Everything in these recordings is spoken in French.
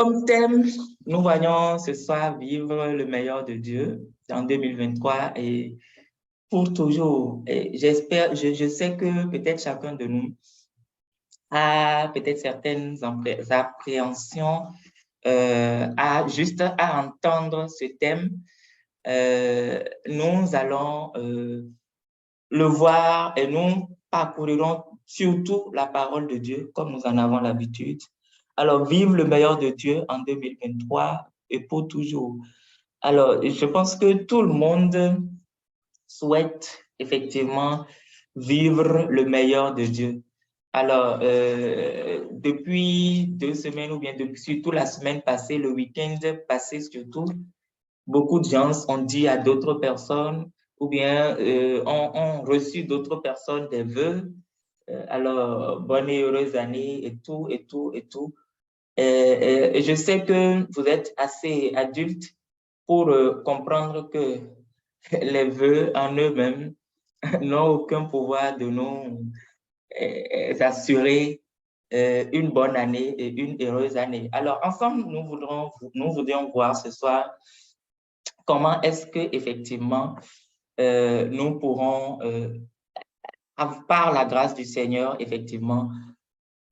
Comme thème, nous voyons ce soir vivre le meilleur de Dieu en 2023 et pour toujours. Et j'espère, je sais que peut-être chacun de nous a peut-être certaines appréhensions juste à entendre ce thème. Nous allons le voir et nous parcourirons surtout la parole de Dieu comme nous en avons l'habitude. Alors, vive le meilleur de Dieu en 2023 et pour toujours. Alors, je pense que tout le monde souhaite effectivement vivre le meilleur de Dieu. Alors, depuis 2 semaines ou bien surtout la semaine passée, le week-end passé surtout, beaucoup de gens ont dit à d'autres personnes ou bien ont reçu d'autres personnes des vœux. Alors, bonne et heureuse année et tout, et tout, et tout. Et je sais que vous êtes assez adulte pour comprendre que les vœux en eux-mêmes n'ont aucun pouvoir de nous assurer une bonne année et une heureuse année. Alors, ensemble, nous voudrions voir ce soir comment est-ce que effectivement nous pourrons, par la grâce du Seigneur, effectivement,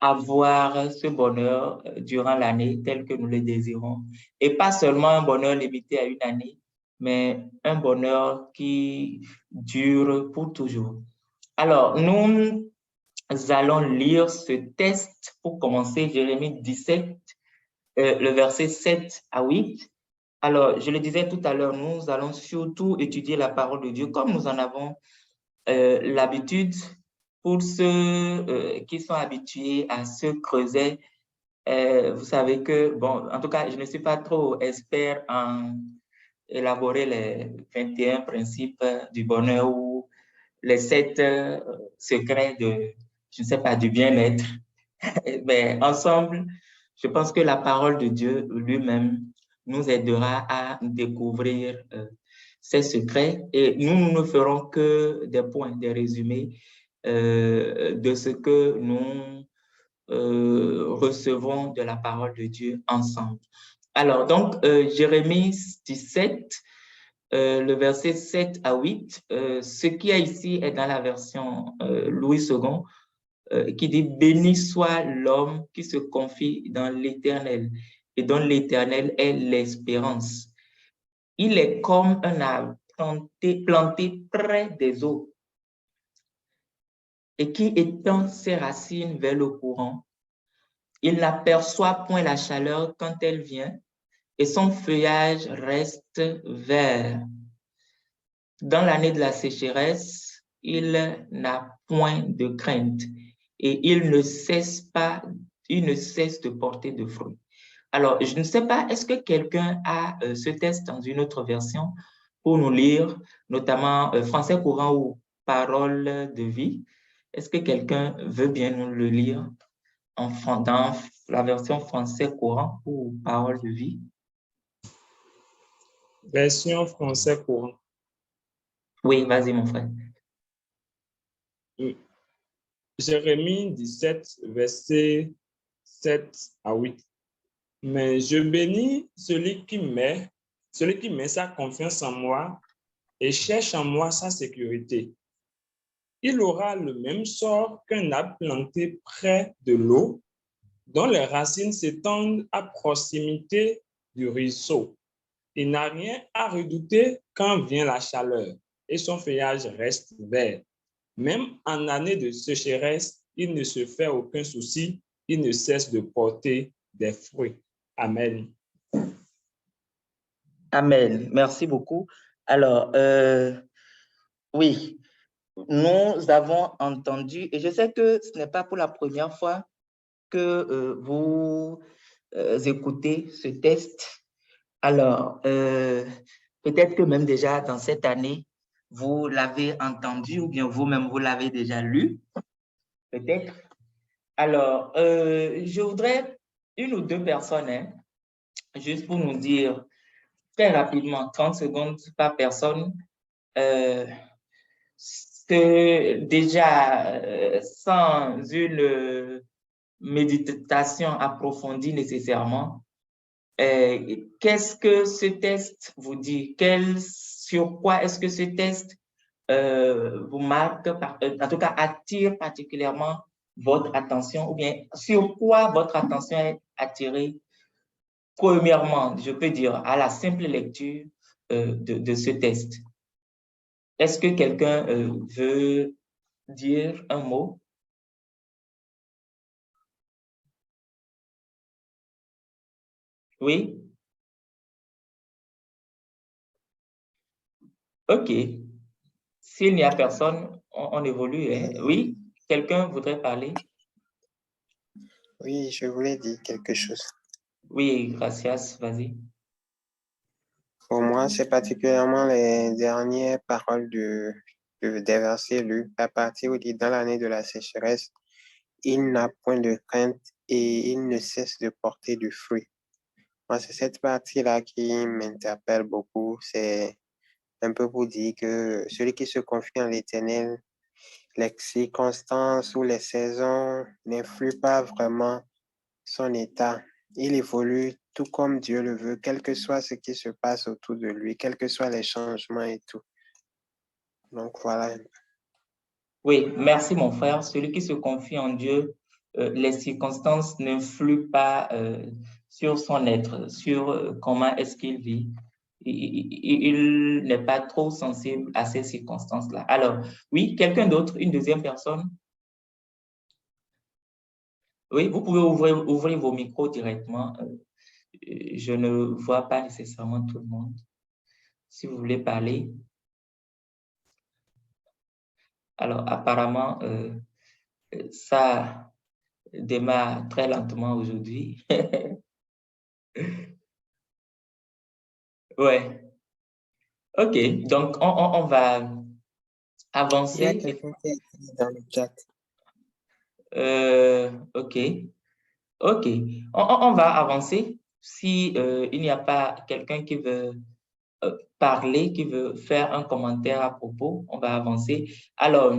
avoir ce bonheur durant l'année tel que nous le désirons. Et pas seulement un bonheur limité à une année, mais un bonheur qui dure pour toujours. Alors, nous allons lire ce texte pour commencer, Jérémie 17, le verset 7 à 8. Alors, je le disais tout à l'heure, nous allons surtout étudier la parole de Dieu comme nous en avons l'habitude. Pour ceux qui sont habitués à se creuser, vous savez que, bon, en tout cas, je ne suis pas trop expert en élaborer les 21 principes du bonheur ou les 7 secrets de, je ne sais pas, du bien-être. Mais ensemble, je pense que la parole de Dieu lui-même nous aidera à découvrir ces secrets et nous ne ferons que des points, des résumés de ce que nous recevons de la parole de Dieu ensemble. Alors, donc, Jérémie 17, le verset 7 à 8, ce qu'il y a ici est dans la version Louis II, qui dit « Béni soit l'homme qui se confie dans l'Éternel et dont l'Éternel est l'espérance. Il est comme un arbre planté près des eaux et qui étend ses racines vers le courant. Il n'aperçoit point la chaleur quand elle vient et son feuillage reste vert. Dans l'année de la sécheresse, il n'a point de crainte et il ne cesse de porter de fruits. » Alors, je ne sais pas, est-ce que quelqu'un a ce texte dans une autre version pour nous lire, notamment français courant ou parole de vie? Est-ce que quelqu'un veut bien nous le lire dans la version français courant ou parole de vie? Version français courant. Oui, vas-y, mon frère. Jérémie 17, verset 7 à 8. Mais je bénis celui qui met sa confiance en moi et cherche en moi sa sécurité. Il aura le même sort qu'un arbre planté près de l'eau, dont les racines s'étendent à proximité du ruisseau. Il n'a rien à redouter quand vient la chaleur et son feuillage reste vert. Même en année de sécheresse, il ne se fait aucun souci, il ne cesse de porter des fruits. Amen. Amen. Merci beaucoup. Alors, oui, nous avons entendu, et je sais que ce n'est pas pour la première fois que vous écoutez ce test. Alors, peut-être que même déjà dans cette année, vous l'avez entendu ou bien vous-même, vous l'avez déjà lu, peut-être. Alors, je voudrais une ou deux personnes, hein, juste pour nous dire très rapidement, 30 secondes par personne, que déjà, sans une méditation approfondie nécessairement, qu'est-ce que ce test vous dit? Sur quoi est-ce que ce test vous marque, en tout cas attire particulièrement votre attention, ou bien sur quoi votre attention est attirée? Premièrement, je peux dire à la simple lecture de ce test. Est-ce que quelqu'un veut dire un mot? Oui? OK. S'il n'y a personne, on évolue. Hein? Oui? Quelqu'un voudrait parler? Oui, je voulais dire quelque chose. Oui, gracias, vas-y. Pour moi, c'est particulièrement les dernières paroles des versets lus. À partir où il dit, dans l'année de la sécheresse, il n'a point de crainte et il ne cesse de porter du fruit. Moi, c'est cette partie-là qui m'interpelle beaucoup. C'est un peu pour dire que celui qui se confie en l'Éternel, les circonstances ou les saisons n'influent pas vraiment son état. Il évolue tout comme Dieu le veut, quel que soit ce qui se passe autour de lui, quels que soient les changements et tout. Donc voilà. Oui, merci mon frère. Celui qui se confie en Dieu, les circonstances n'influent pas sur son être, sur comment est-ce qu'il vit. Il n'est pas trop sensible à ces circonstances-là. Alors, oui, quelqu'un d'autre, une deuxième personne? Oui, vous pouvez ouvrir vos micros directement. Je ne vois pas nécessairement tout le monde. Si vous voulez parler. Alors, apparemment, ça démarre très lentement aujourd'hui. Ouais. OK. Donc, on va Il y a avancer. quelqu'un qui a écrit dans le chat. OK. OK. On va avancer. Si il n'y a pas quelqu'un qui veut parler, qui veut faire un commentaire à propos, on va avancer. Alors,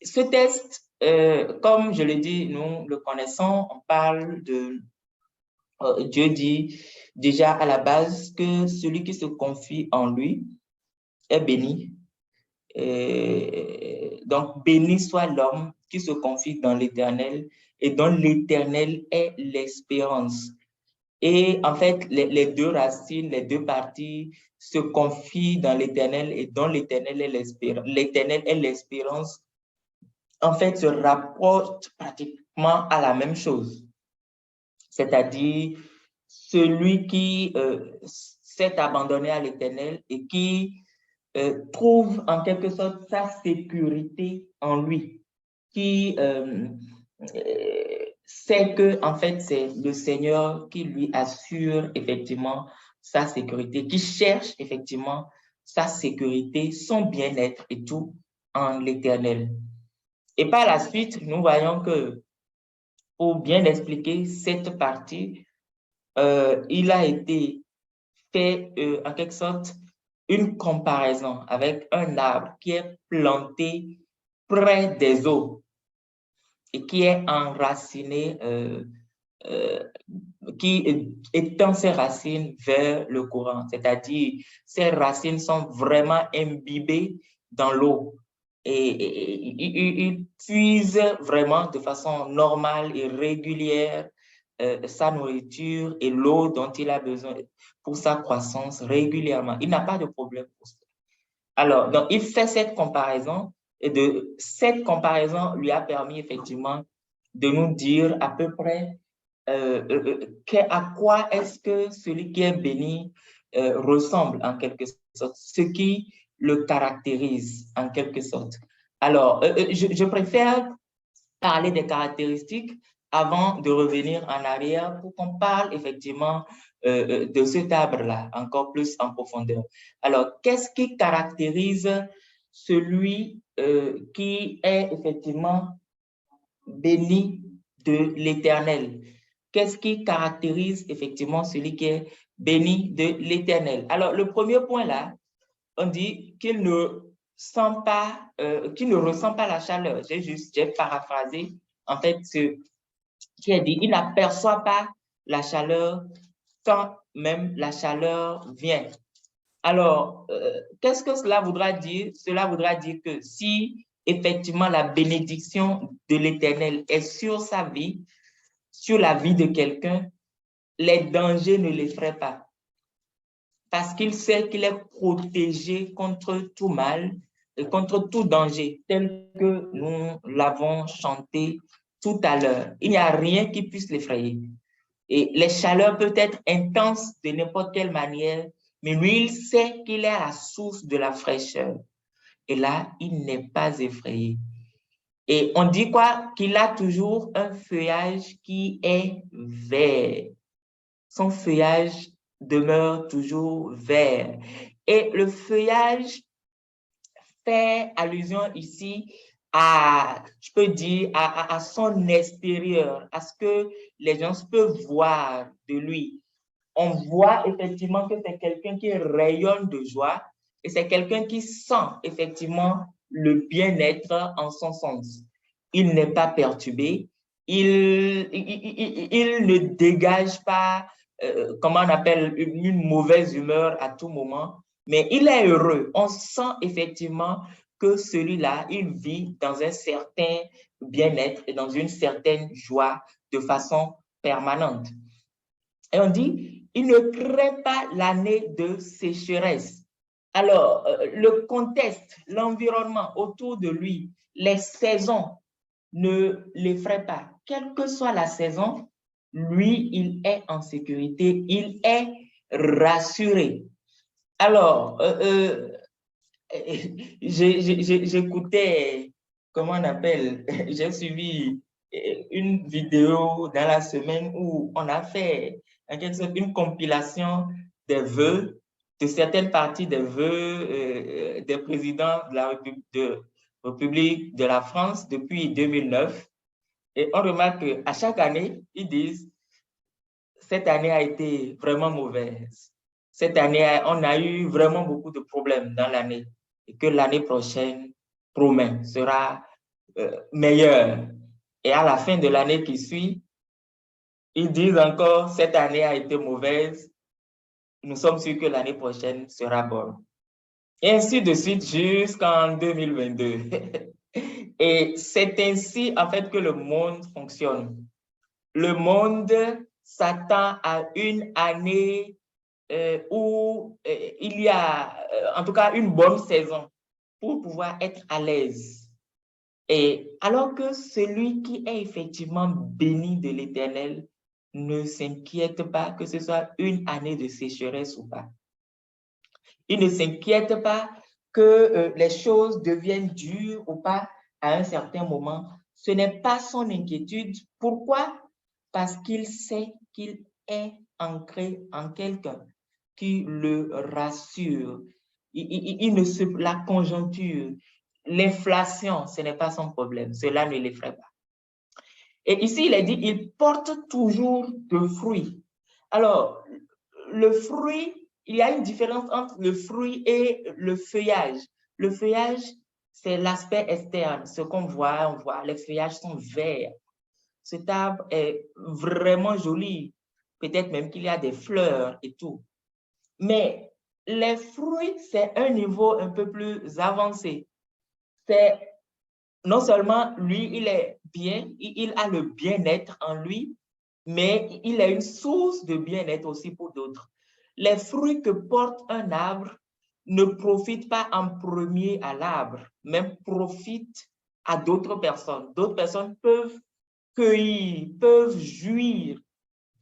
ce test, comme je l'ai dit, nous le connaissons, on parle de Dieu dit déjà à la base que celui qui se confie en lui est béni. Donc, béni soit l'homme qui se confie dans l'Éternel et dont l'Éternel est l'espérance. Et en fait, les deux racines, les deux parties se confient dans l'Éternel et dont l'Éternel est l'espérance. L'Éternel est l'espérance, en fait, se rapporte pratiquement à la même chose. C'est-à-dire celui qui s'est abandonné à l'Éternel et qui trouve en quelque sorte sa sécurité en lui, qui sait que en fait c'est le Seigneur qui lui assure effectivement sa sécurité, qui cherche effectivement sa sécurité, son bien-être et tout en l'Éternel. Et par la suite, nous voyons que pour bien expliquer cette partie, il a été fait en quelque sorte une comparaison avec un arbre qui est planté près des eaux et qui est enraciné, qui étend ses racines vers le courant, c'est-à-dire ses racines sont vraiment imbibées dans l'eau et il puise vraiment de façon normale et régulière sa nourriture et l'eau dont il a besoin pour sa croissance régulièrement. Il n'a pas de problème pour ça. Alors, donc, il fait cette comparaison et cette comparaison lui a permis effectivement de nous dire à peu près à quoi est-ce que celui qui est béni ressemble en quelque sorte, ce qui le caractérise en quelque sorte. Alors, je préfère parler des caractéristiques avant de revenir en arrière pour qu'on parle effectivement de cet arbre-là encore plus en profondeur. Alors, qu'est-ce qui caractérise celui qui est effectivement béni de l'Éternel? Qu'est-ce qui caractérise effectivement celui qui est béni de l'Éternel? Alors, le premier point là, on dit qu'il ne sent pas, qu'il ne ressent pas la chaleur. J'ai paraphrasé en fait ce qui est dit. Il n'aperçoit pas la chaleur quand même la chaleur vient. Alors, qu'est-ce que cela voudra dire? Cela voudra dire que si effectivement la bénédiction de l'Éternel est sur sa vie, sur la vie de quelqu'un, les dangers ne l'effraient pas. Parce qu'il sait qu'il est protégé contre tout mal et contre tout danger, tel que nous l'avons chanté tout à l'heure. Il n'y a rien qui puisse l'effrayer. Et les chaleurs peuvent être intenses de n'importe quelle manière, mais lui, il sait qu'il est à la source de la fraîcheur. Et là, il n'est pas effrayé. Et on dit quoi? Qu'il a toujours un feuillage qui est vert. Son feuillage demeure toujours vert. Et le feuillage fait allusion ici à, je peux dire, à son extérieur, à ce que les gens peuvent voir de lui. On voit effectivement que c'est quelqu'un qui rayonne de joie et c'est quelqu'un qui sent effectivement le bien-être en son sens. Il n'est pas perturbé, il ne dégage pas, comment on appelle, une mauvaise humeur à tout moment, mais il est heureux. On sent effectivement que celui-là, il vit dans un certain bien-être et dans une certaine joie de façon permanente. Et on dit, il ne craint pas l'année de sécheresse. Alors, le contexte, l'environnement autour de lui, les saisons ne l'effraient pas. Quelle que soit la saison, lui, il est en sécurité, il est rassuré. Alors, j'écoutais, comment on appelle, j'ai suivi une vidéo dans la semaine où on a fait en quelque sorte une compilation des vœux, de certaines parties des vœux des présidents de la République de la France depuis 2009. Et on remarque qu'à chaque année, ils disent cette année a été vraiment mauvaise. Cette année, on a eu vraiment beaucoup de problèmes dans l'année et que l'année prochaine, promet, sera meilleure. Et à la fin de l'année qui suit, ils disent encore cette année a été mauvaise. Nous sommes sûrs que l'année prochaine sera bonne. Et ainsi de suite jusqu'en 2022. Et c'est ainsi en fait que le monde fonctionne. Le monde s'attend à une année où il y a en tout cas une bonne saison pour pouvoir être à l'aise. Et alors que celui qui est effectivement béni de l'Éternel ne s'inquiète pas que ce soit une année de sécheresse ou pas. Il ne s'inquiète pas que les choses deviennent dures ou pas à un certain moment. Ce n'est pas son inquiétude. Pourquoi? Parce qu'il sait qu'il est ancré en quelqu'un qui le rassure. La conjoncture, l'inflation, ce n'est pas son problème. Cela ne l'effraie pas. Et ici, il est dit, il porte toujours de fruits. Alors, le fruit, il y a une différence entre le fruit et le feuillage. Le feuillage, c'est l'aspect externe, ce qu'on voit, on voit, les feuillages sont verts. Cet arbre est vraiment joli. Peut-être même qu'il y a des fleurs et tout. Mais les fruits, c'est un niveau un peu plus avancé. C'est non seulement lui, il est bien, il a le bien-être en lui, mais il est une source de bien-être aussi pour d'autres. Les fruits que porte un arbre ne profitent pas en premier à l'arbre, mais profitent à d'autres personnes. D'autres personnes peuvent cueillir, peuvent jouir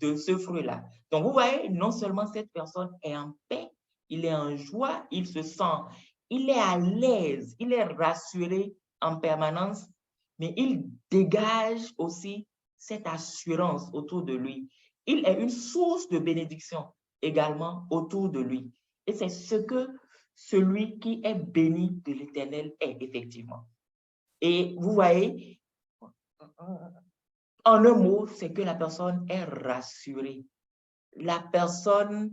de ce fruit-là. Donc, vous voyez, non seulement cette personne est en paix, il est en joie, il se sent, il est à l'aise, il est rassuré en permanence, mais il dégage aussi cette assurance autour de lui. Il est une source de bénédiction également autour de lui. Et c'est ce que celui qui est béni de l'Éternel est effectivement. Et vous voyez, en un mot, c'est que la personne est rassurée. La personne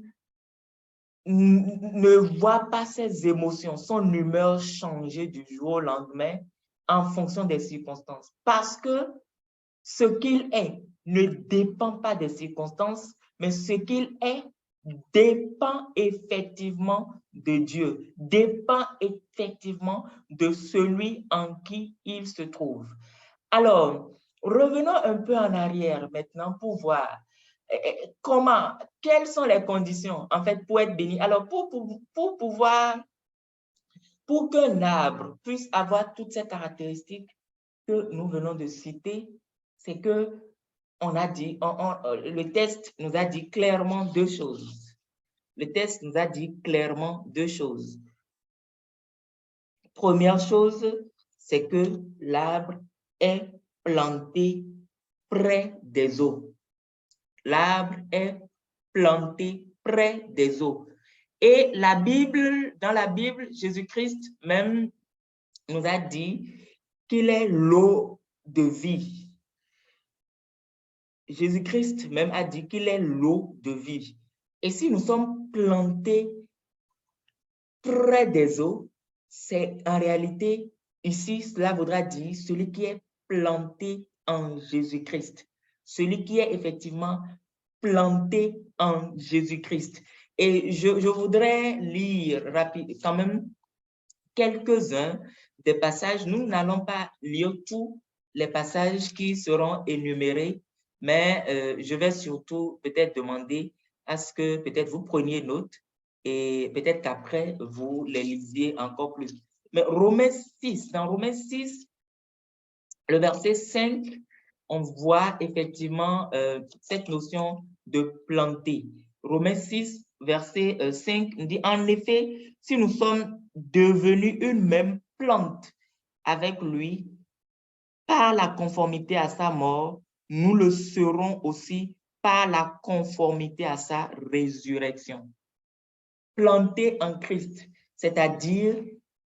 ne voit pas ses émotions, son humeur changer du jour au lendemain en fonction des circonstances. Parce que ce qu'il est ne dépend pas des circonstances, mais ce qu'il est dépend effectivement de Dieu, dépend effectivement de celui en qui il se trouve. Alors, revenons un peu en arrière maintenant pour voir quelles sont les conditions en fait pour être béni. Alors, pour qu'un arbre puisse avoir toutes ces caractéristiques que nous venons de citer, c'est que on a dit, le texte nous a dit clairement deux choses. Le texte nous a dit clairement deux choses. Première chose, c'est que l'arbre est planté près des eaux. L'arbre est planté près des eaux. Et dans la Bible, Jésus-Christ même nous a dit qu'il est l'eau de vie. Jésus-Christ même a dit qu'il est l'eau de vie. Et si nous sommes plantés près des eaux, c'est en réalité, ici, cela voudra dire celui qui est planté en Jésus-Christ. Celui qui est effectivement planté en Jésus-Christ. Et je voudrais lire quand même quelques-uns des passages. Nous n'allons pas lire tous les passages qui seront énumérés, mais je vais surtout peut-être demander à ce que peut-être vous preniez note et peut-être qu'après, vous les lisiez encore plus. Mais Romains 6, dans Romains 6, le verset 5, on voit effectivement cette notion de planter. Romains 6, verset 5, dit « En effet, si nous sommes devenus une même plante avec lui, par la conformité à sa mort, nous le serons aussi par la conformité à sa résurrection. » Planté en Christ, c'est-à-dire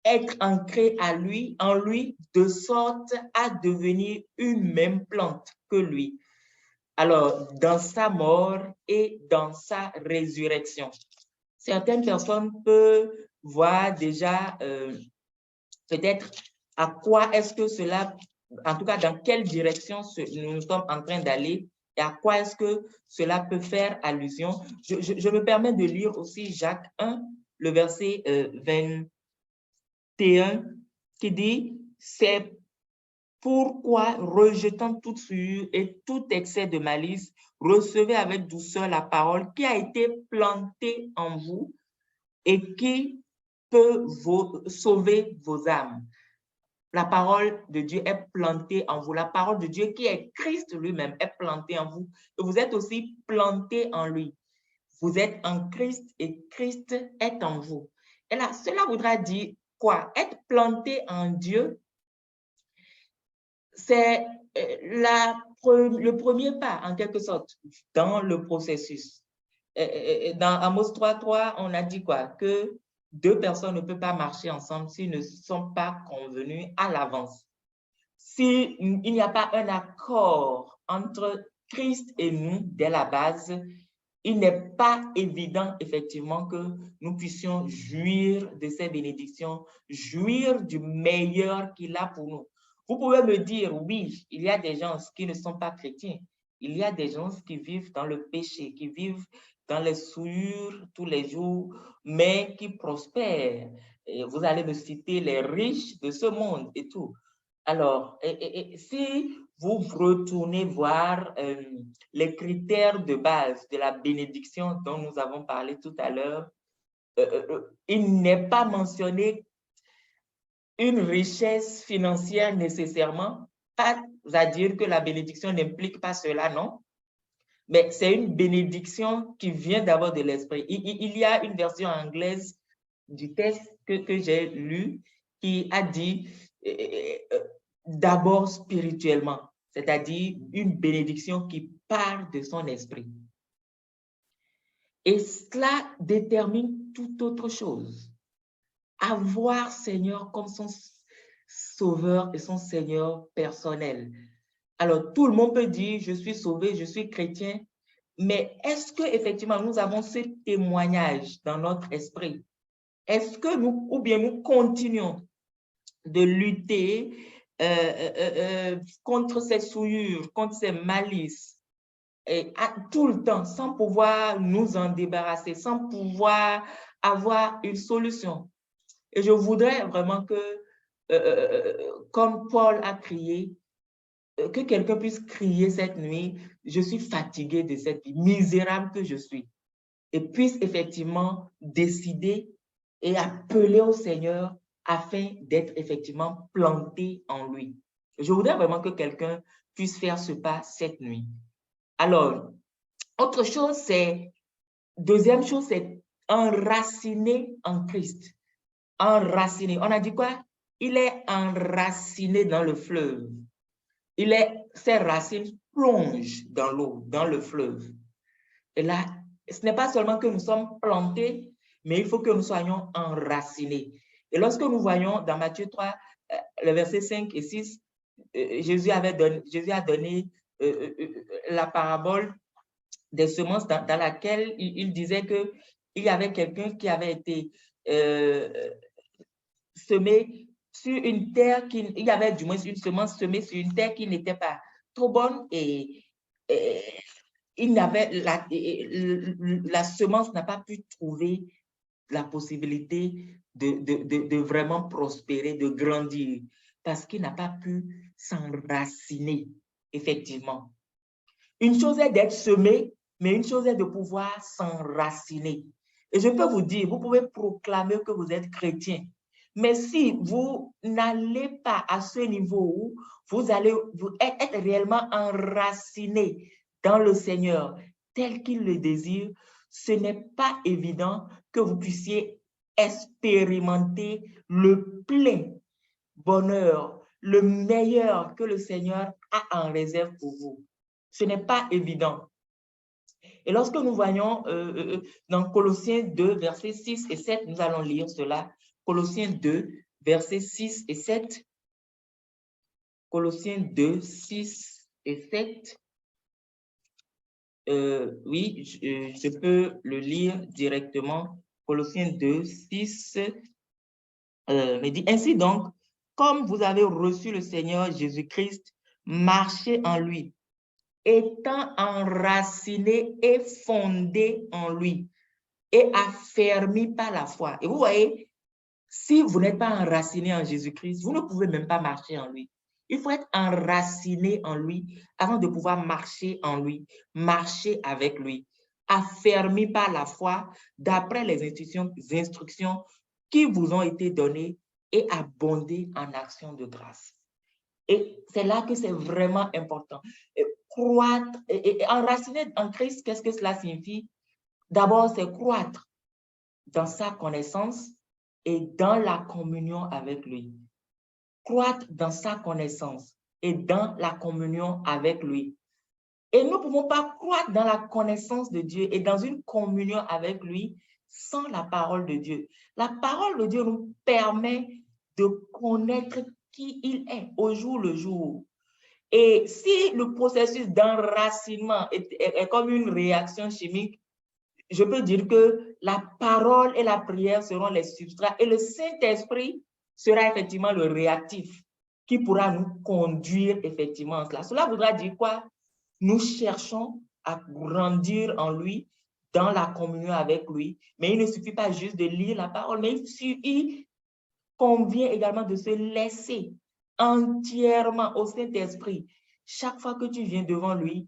être ancré en lui, de sorte à devenir une même plante que lui. Alors, dans sa mort et dans sa résurrection. Certaines personnes peuvent voir déjà peut-être à quoi est-ce que cela, en tout cas dans quelle direction nous sommes en train d'aller et à quoi est-ce que cela peut faire allusion. Je me permets de lire aussi Jacques 1, le verset 21, qui dit « C'est pourquoi, rejetant toute souillure et tout excès de malice, recevez avec douceur la parole qui a été plantée en vous et qui peut sauver vos âmes. » La parole de Dieu est plantée en vous. La parole de Dieu qui est Christ lui-même est plantée en vous. Et vous êtes aussi plantés en lui. Vous êtes en Christ et Christ est en vous. Et là, cela voudra dire quoi? Être planté en Dieu, c'est le premier pas, en quelque sorte, dans le processus. Dans Amos 3.3, on a dit quoi? Que deux personnes ne peuvent pas marcher ensemble s'ils ne sont pas convenus à l'avance. S'il n'y a pas un accord entre Christ et nous dès la base, il n'est pas évident effectivement que nous puissions jouir de ces bénédictions, jouir du meilleur qu'il a pour nous. Vous pouvez me dire, oui, il y a des gens qui ne sont pas chrétiens. Il y a des gens qui vivent dans le péché, qui vivent dans les souillures tous les jours, mais qui prospèrent. Et vous allez me citer les riches de ce monde et tout. Alors, si vous retournez voir les critères de base de la bénédiction dont nous avons parlé tout à l'heure, il n'est pas mentionné une richesse financière nécessairement, pas à dire que la bénédiction n'implique pas cela, non? Mais c'est une bénédiction qui vient d'abord de l'esprit. Il y a une version anglaise du texte que j'ai lu qui a dit d'abord spirituellement, c'est-à-dire une bénédiction qui part de son esprit. Et cela détermine toute autre chose. Avoir Seigneur comme son sauveur et son Seigneur personnel. Alors, tout le monde peut dire, je suis sauvé, je suis chrétien, mais est-ce qu'effectivement nous avons ce témoignage dans notre esprit? Est-ce que nous continuons de lutter contre ces souillures, contre ces malices? tout le temps, sans pouvoir nous en débarrasser, sans pouvoir avoir une solution. Et je voudrais vraiment que, comme Paul a crié, que quelqu'un puisse crier cette nuit, je suis fatigué de cette vie, misérable que je suis, et puisse effectivement décider et appeler au Seigneur afin d'être effectivement planté en lui. Je voudrais vraiment que quelqu'un puisse faire ce pas cette nuit. Alors, autre chose, deuxième chose, c'est enraciné en Christ. Enraciné. On a dit quoi? Il est enraciné dans le fleuve. Ses racines plongent dans l'eau, dans le fleuve. Et là, ce n'est pas seulement que nous sommes plantés, mais il faut que nous soyons enracinés. Et lorsque nous voyons dans Matthieu 3, le verset 5 et 6, Jésus a donné la parabole des semences dans laquelle il disait qu'il y avait quelqu'un qui avait été semé sur une terre il y avait du moins une semence semée sur une terre qui n'était pas trop bonne et la semence n'a pas pu trouver la possibilité de vraiment prospérer, de grandir, parce qu'il n'a pas pu s'enraciner, effectivement. Une chose est d'être semé, mais une chose est de pouvoir s'enraciner. Et je peux vous dire, vous pouvez proclamer que vous êtes chrétien, mais si vous n'allez pas à ce niveau où vous allez être réellement enraciné dans le Seigneur tel qu'il le désire, ce n'est pas évident que vous puissiez expérimenter le plein bonheur, le meilleur que le Seigneur a en réserve pour vous. Ce n'est pas évident. Et lorsque nous voyons dans Colossiens 2, versets 6 et 7, nous allons lire cela. Colossiens 2, versets 6 et 7. Colossiens 2, 6 et 7. Oui, je peux le lire directement. Colossiens 2, 6. Mais dit, ainsi donc, comme vous avez reçu le Seigneur Jésus-Christ, marchez en lui, étant enraciné et fondé en lui et affermi par la foi. Et vous voyez, si vous n'êtes pas enraciné en Jésus-Christ, vous ne pouvez même pas marcher en lui. Il faut être enraciné en lui avant de pouvoir marcher en lui, marcher avec lui, affermi par la foi d'après les instructions qui vous ont été données et abonder en action de grâce. Et c'est là que c'est vraiment important. Croître et enraciner en Christ, qu'est-ce que cela signifie? D'abord, c'est croître dans sa connaissance et dans la communion avec lui. Croître dans sa connaissance et dans la communion avec lui. Et nous ne pouvons pas croître dans la connaissance de Dieu et dans une communion avec lui sans la parole de Dieu. La parole de Dieu nous permet de connaître qui il est au jour le jour. Et si le processus d'enracinement est comme une réaction chimique, je peux dire que la parole et la prière seront les substrats et le Saint-Esprit sera effectivement le réactif qui pourra nous conduire effectivement à cela. Cela voudra dire quoi? Nous cherchons à grandir en lui, dans la communion avec lui, mais il ne suffit pas juste de lire la parole, mais il convient également de se laisser entièrement au Saint-Esprit. Chaque fois que tu viens devant lui,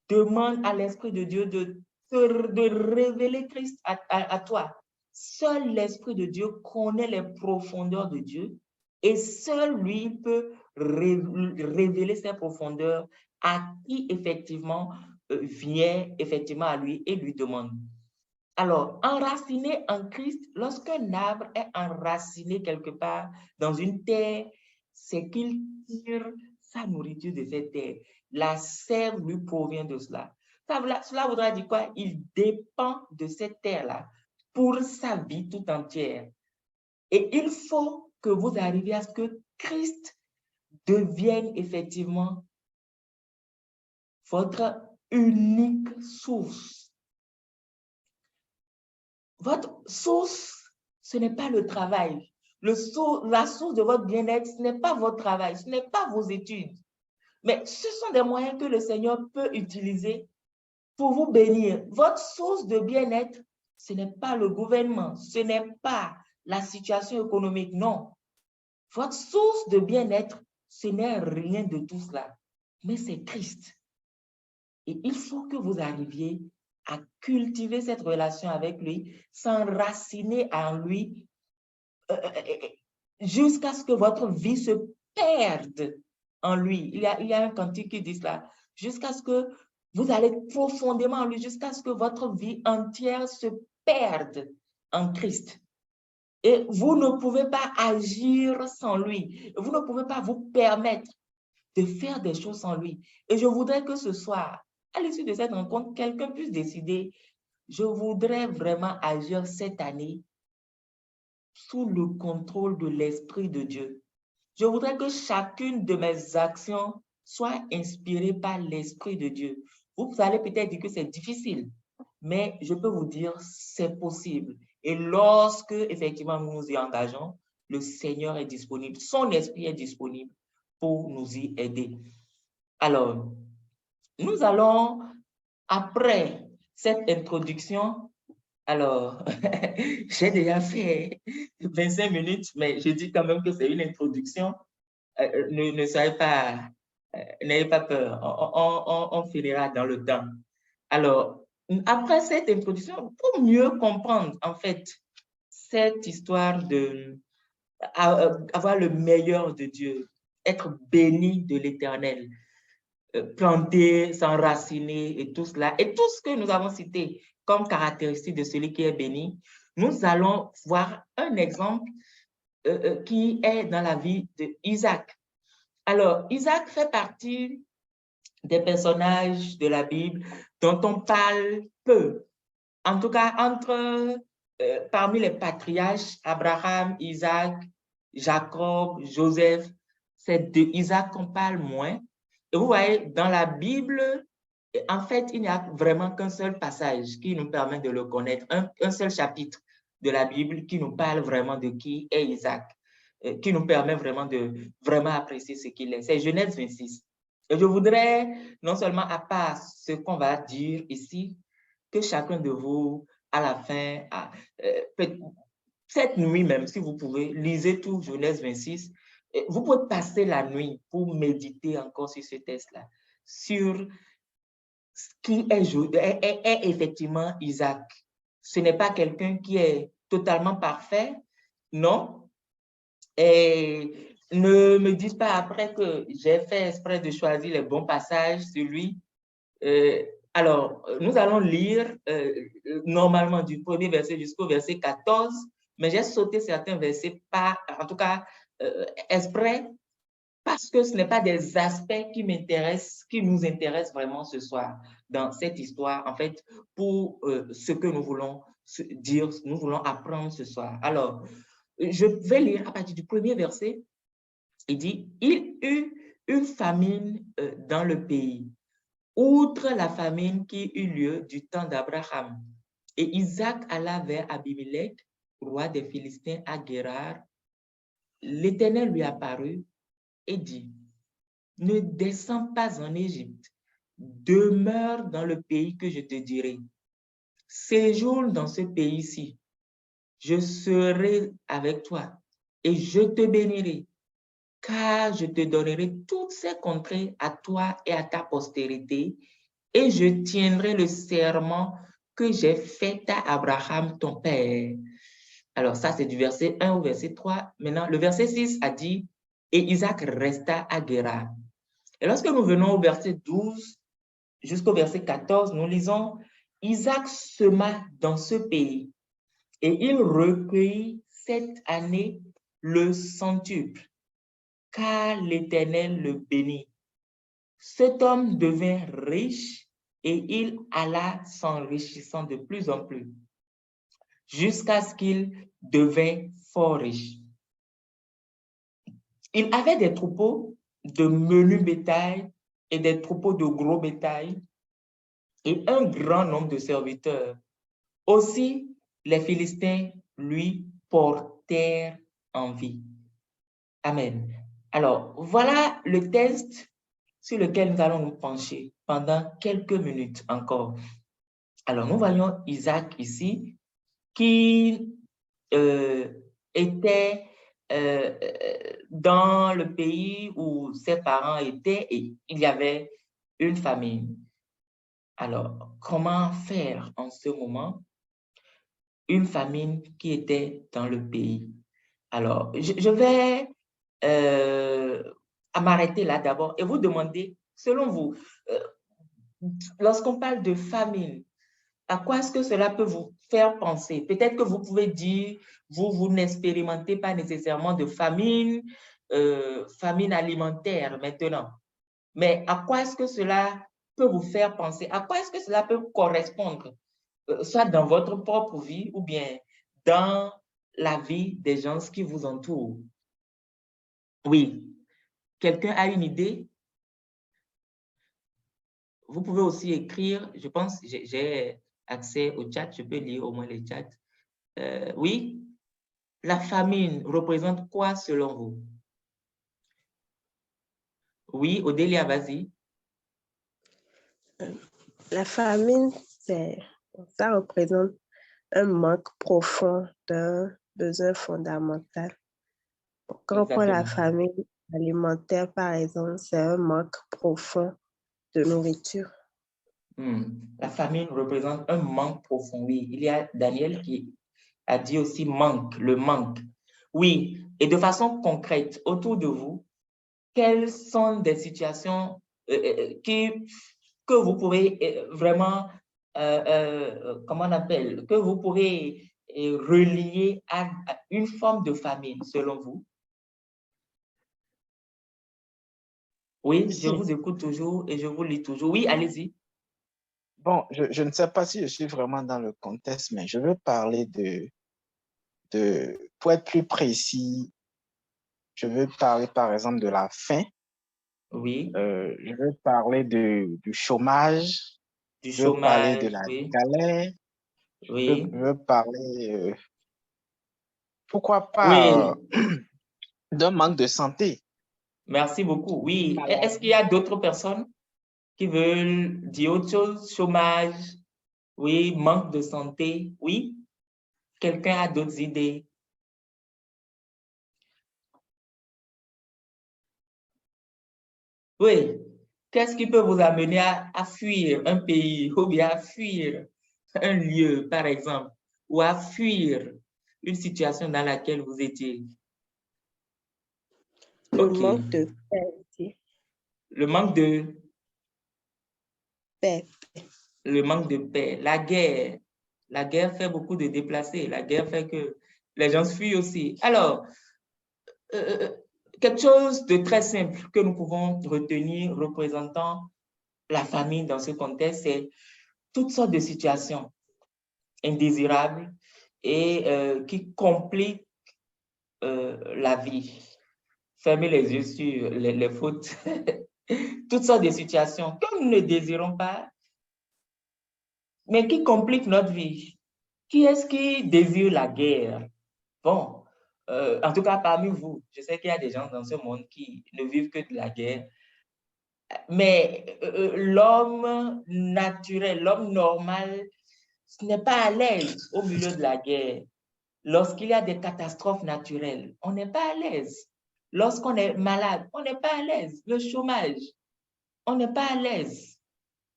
demande à l'Esprit de Dieu de révéler Christ à toi. Seul l'Esprit de Dieu connaît les profondeurs de Dieu et seul lui peut révéler ces profondeurs à qui effectivement vient effectivement à lui et lui demande. Alors, enraciné en Christ, lorsqu'un arbre est enraciné quelque part dans une terre, c'est qu'il tire sa nourriture de cette terre. La sève lui provient de cela. Cela voudra dire quoi? Il dépend de cette terre-là pour sa vie tout entière. Et il faut que vous arriviez à ce que Christ devienne effectivement votre unique source. Votre source, ce n'est pas le travail. La source de votre bien-être, ce n'est pas votre travail, ce n'est pas vos études. Mais ce sont des moyens que le Seigneur peut utiliser pour vous bénir. Votre source de bien-être, ce n'est pas le gouvernement, ce n'est pas la situation économique, non. Votre source de bien-être, ce n'est rien de tout cela, mais c'est Christ. Et il faut que vous arriviez à cultiver cette relation avec lui, s'enraciner en lui, jusqu'à ce que votre vie se perde en lui. Il y a un cantique qui dit cela. Jusqu'à ce que vous allez profondément en lui, jusqu'à ce que votre vie entière se perde en Christ. Et vous ne pouvez pas agir sans lui. Vous ne pouvez pas vous permettre de faire des choses sans lui. Et je voudrais que ce soir, à l'issue de cette rencontre, quelqu'un puisse décider, je voudrais vraiment agir cette année sous le contrôle de l'Esprit de Dieu. Je voudrais que chacune de mes actions soit inspirée par l'Esprit de Dieu. Vous allez peut-être dire que c'est difficile, mais je peux vous dire, c'est possible. Et lorsque, effectivement, nous nous y engageons, le Seigneur est disponible, son Esprit est disponible pour nous y aider. Alors, nous allons, après cette introduction, alors, j'ai déjà fait 25 minutes, mais je dis quand même que c'est une introduction. Ne soyez pas, n'ayez pas peur, on finira dans le temps. Alors, après cette introduction, pour mieux comprendre, en fait, cette histoire de avoir le meilleur de Dieu, être béni de l'Éternel, planter, s'enraciner et tout cela, et tout ce que nous avons cité comme caractéristique de celui qui est béni, nous allons voir un exemple qui est dans la vie d'Isaac. Alors, Isaac fait partie des personnages de la Bible dont on parle peu. En tout cas, parmi les patriarches, Abraham, Isaac, Jacob, Joseph, c'est de Isaac qu'on parle moins. Et vous voyez, dans la Bible, en fait, il n'y a vraiment qu'un seul passage qui nous permet de le connaître, un seul chapitre de la Bible qui nous parle vraiment de qui est Isaac, qui nous permet vraiment de vraiment apprécier ce qu'il est. C'est Genèse 26. Et je voudrais, non seulement à part ce qu'on va dire ici, que chacun de vous, à la fin, cette nuit même, si vous pouvez, lisez tout Genèse 26. Vous pouvez passer la nuit pour méditer encore sur ce texte-là, sur ce qui est effectivement Isaac. Ce n'est pas quelqu'un qui est totalement parfait, non. Et ne me dites pas après que j'ai fait exprès de choisir les bons passages sur lui. Alors, nous allons lire normalement du premier verset jusqu'au verset 14, mais j'ai sauté certains versets, en tout cas exprès, parce que ce n'est pas des aspects qui m'intéressent, qui nous intéressent vraiment ce soir dans cette histoire, en fait, pour ce que nous voulons dire, nous voulons apprendre ce soir. Alors, je vais lire à partir du premier verset. Il dit, il eut une famine dans le pays, outre la famine qui eut lieu du temps d'Abraham. Et Isaac alla vers Abimelech, roi des Philistins, à Guérar. L'Éternel lui apparut et dit, ne descends pas en Égypte, demeure dans le pays que je te dirai. Séjourne dans ce pays-ci, je serai avec toi et je te bénirai, car je te donnerai toutes ces contrées à toi et à ta postérité, et je tiendrai le serment que j'ai fait à Abraham, ton père. Alors ça, c'est du verset 1 au verset 3. Maintenant, le verset 6 a dit, et Isaac resta à Guérar. Et lorsque nous venons au verset 12 jusqu'au verset 14, nous lisons, Isaac sema dans ce pays, et il recueillit cette année le centuple, car l'Éternel le bénit. Cet homme devint riche et il alla s'enrichissant de plus en plus, jusqu'à ce qu'il devint fort riche. Il avait des troupeaux de menu bétail et des troupeaux de gros bétail et un grand nombre de serviteurs. Aussi, les Philistins lui portèrent envie. Amen. Alors, voilà le texte sur lequel nous allons nous pencher. pendant quelques minutes encore. Alors, nous voyons Isaac ici qui était dans le pays où ses parents étaient et il y avait une famine. Alors, comment faire en ce moment? Une famine qui était dans le pays. Alors, je vais m'arrêter là d'abord et vous demander, selon vous, lorsqu'on parle de famine, à quoi est-ce que cela peut vous faire penser? Peut-être que vous pouvez dire, vous n'expérimentez pas nécessairement de famine, famine alimentaire maintenant. Mais à quoi est-ce que cela peut vous faire penser? À quoi est-ce que cela peut correspondre? Soit dans votre propre vie ou bien dans la vie des gens qui vous entourent. Oui. Quelqu'un a une idée? Vous pouvez aussi écrire, je pense, j'ai accès au chat, je peux lire au moins les chats. Oui, la famine représente quoi selon vous? Oui, Odélia, vas-y. La famine, ça représente un manque profond d'un besoin fondamental. Quand on prend la famine alimentaire, par exemple, c'est un manque profond de nourriture. La famine représente un manque profond, oui. Il y a Daniel qui a dit aussi manque, le manque. Oui, et de façon concrète, autour de vous, quelles sont des situations que vous pouvez vraiment, comment on appelle, que vous pourrez relier à une forme de famine, selon vous? Oui, je vous écoute toujours et je vous lis toujours. Oui, allez-y. Bon, je ne sais pas si je suis vraiment dans le contexte, mais je veux parler pour être plus précis, je veux parler par exemple de la faim. Oui. Je veux parler du chômage. Du je veux parler de chômage, la oui. galère. Oui. Je veux parler, pourquoi Oui. pas, d'un manque de santé. Merci beaucoup. Oui. Est-ce qu'il y a d'autres personnes qui veulent dire autre chose? Chômage, oui, manque de santé, oui. Quelqu'un a d'autres idées? Oui. Qu'est-ce qui peut vous amener à fuir un pays ou bien à fuir un lieu, par exemple, ou à fuir une situation dans laquelle vous étiez? Le manque de paix aussi. Le manque de paix. Le manque de paix. La guerre. La guerre fait beaucoup de déplacés. La guerre fait que les gens fuient aussi. Alors, quelque chose de très simple que nous pouvons retenir représentant la famille dans ce contexte, c'est toutes sortes de situations indésirables et qui compliquent la vie. Fermez les yeux sur les fautes. Toutes sortes de situations que nous ne désirons pas, mais qui compliquent notre vie. Qui est-ce qui désire la guerre? Bon, en tout cas parmi vous, je sais qu'il y a des gens dans ce monde qui ne vivent que de la guerre, mais l'homme naturel, l'homme normal, n'est pas à l'aise au milieu de la guerre. Lorsqu'il y a des catastrophes naturelles, on n'est pas à l'aise. Lorsqu'on est malade, on n'est pas à l'aise. Le chômage, on n'est pas à l'aise.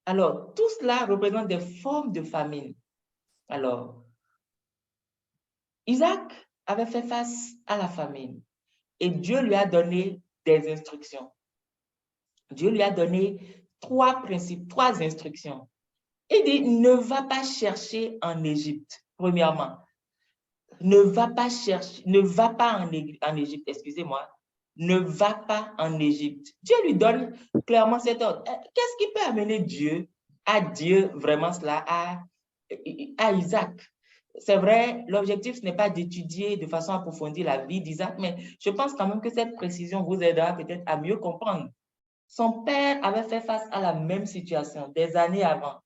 Alors, tout cela représente des formes de famine. Alors, Isaac avait fait face à la famine et Dieu lui a donné des instructions. Dieu lui a donné trois principes, trois instructions. Il dit, ne va pas chercher en Égypte, premièrement. Ne va pas chercher, ne va pas en Égypte, excusez-moi. Ne va pas en Égypte. Dieu lui donne clairement cet ordre. Qu'est-ce qui peut amener Dieu à dire vraiment cela à Isaac? C'est vrai, l'objectif, ce n'est pas d'étudier de façon approfondie la vie d'Isaac, mais je pense quand même que cette précision vous aidera peut-être à mieux comprendre. Son père avait fait face à la même situation des années avant.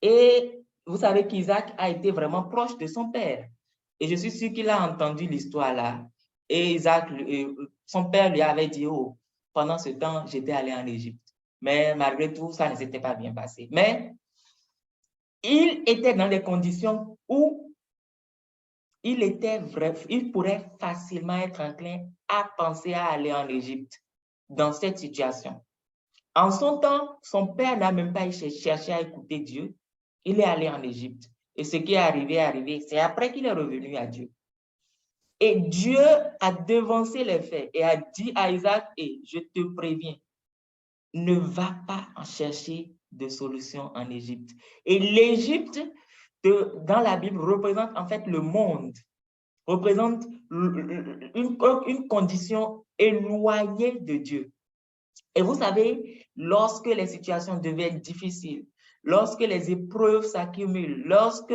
Et vous savez qu'Isaac a été vraiment proche de son père. Et je suis sûr qu'il a entendu l'histoire là. Et Isaac, son père lui avait dit, oh, pendant ce temps, j'étais allé en Égypte. mais malgré tout, ça ne s'était pas bien passé. Mais il était dans des conditions où il pourrait facilement être enclin à penser à aller en Égypte dans cette situation. En son temps, son père n'a même pas cherché à écouter Dieu. Il est allé en Égypte. Et ce qui est arrivé. C'est après qu'il est revenu à Dieu. Et Dieu a devancé les faits et a dit à Isaac, je te préviens, ne va pas en chercher de solution en Égypte. Et l'Égypte, dans la Bible, représente en fait le monde, représente une condition éloignée de Dieu. Et vous savez, lorsque les situations deviennent difficiles, lorsque les épreuves s'accumulent, lorsque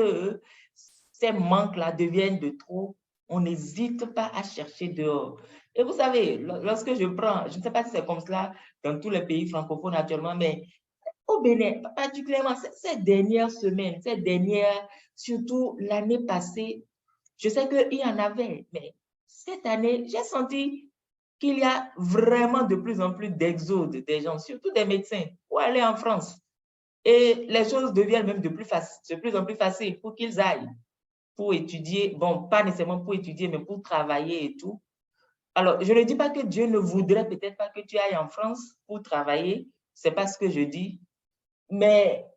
ces manques-là deviennent de trop, on n'hésite pas à chercher dehors. Et vous savez, lorsque je prends, je ne sais pas si c'est comme cela dans tous les pays francophones actuellement, mais au Bénin, particulièrement ces dernières semaines, surtout l'année passée, je sais qu'il y en avait, mais cette année, j'ai senti qu'il y a vraiment de plus en plus d'exode des gens, surtout des médecins, pour aller en France. Et les choses deviennent même de plus en plus faciles pour qu'ils aillent, pour étudier, bon, pas nécessairement pour étudier, mais pour travailler et tout. Alors, je ne dis pas que Dieu ne voudrait peut-être pas que tu ailles en France pour travailler, c'est pas ce que je dis, mais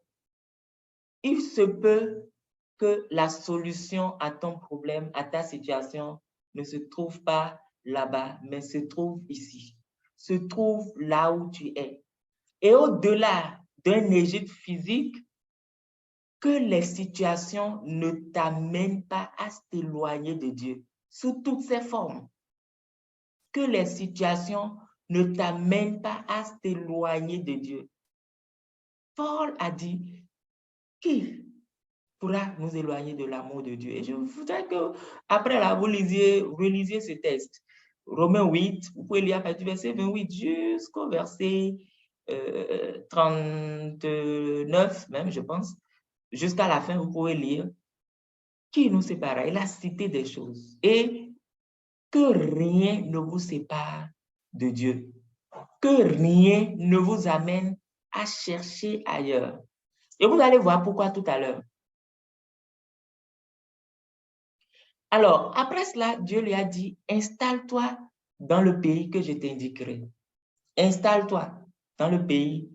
il se peut que la solution à ton problème, à ta situation, ne se trouve pas là-bas, mais se trouve ici, se trouve là où tu es. Et au-delà d'un Égypte physique, que les situations ne t'amènent pas à t'éloigner de Dieu, sous toutes ses formes. Que les situations ne t'amènent pas à t'éloigner de Dieu. Paul a dit, qui pourra nous éloigner de l'amour de Dieu? Et je voudrais que, après là, vous relisiez ce texte. Romains 8, vous pouvez lire à partir du verset 28 jusqu'au verset 39, même, je pense. Jusqu'à la fin, vous pouvez lire. Qui nous sépara? Il a cité des choses. Et que rien ne vous sépare de Dieu. Que rien ne vous amène à chercher ailleurs. Et vous allez voir pourquoi tout à l'heure. Alors, après cela, Dieu lui a dit, installe-toi dans le pays que je t'indiquerai. Installe-toi dans le pays